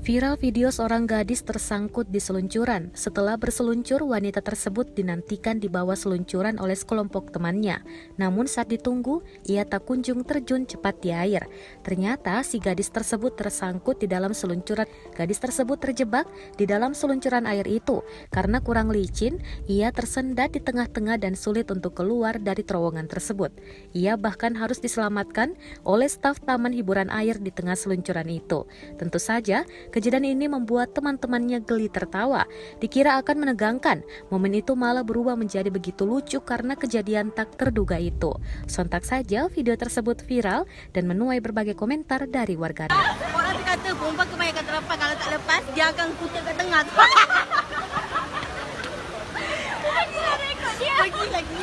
Viral video seorang gadis tersangkut di seluncuran. Setelah berseluncur, wanita tersebut dinantikan di bawah seluncuran oleh sekelompok temannya. Namun saat ditunggu, ia tak kunjung terjun cepat di air. Ternyata si gadis tersebut tersangkut di dalam seluncuran. Gadis tersebut terjebak di dalam seluncuran air itu. Karena kurang licin, ia tersendat di tengah-tengah dan sulit untuk keluar dari terowongan tersebut. Ia bahkan harus diselamatkan oleh staf taman hiburan air di tengah seluncuran itu. Tentu saja, kejadian ini membuat teman-temannya geli tertawa. Dikira akan menegangkan, momen itu malah berubah menjadi begitu lucu karena kejadian tak terduga itu. Sontak saja video tersebut viral dan menuai berbagai komentar dari warganet. Orang kata perempuan kebanyakan terlepas, kalau tak lepas dia akan kutuk kat tengah. Lagi.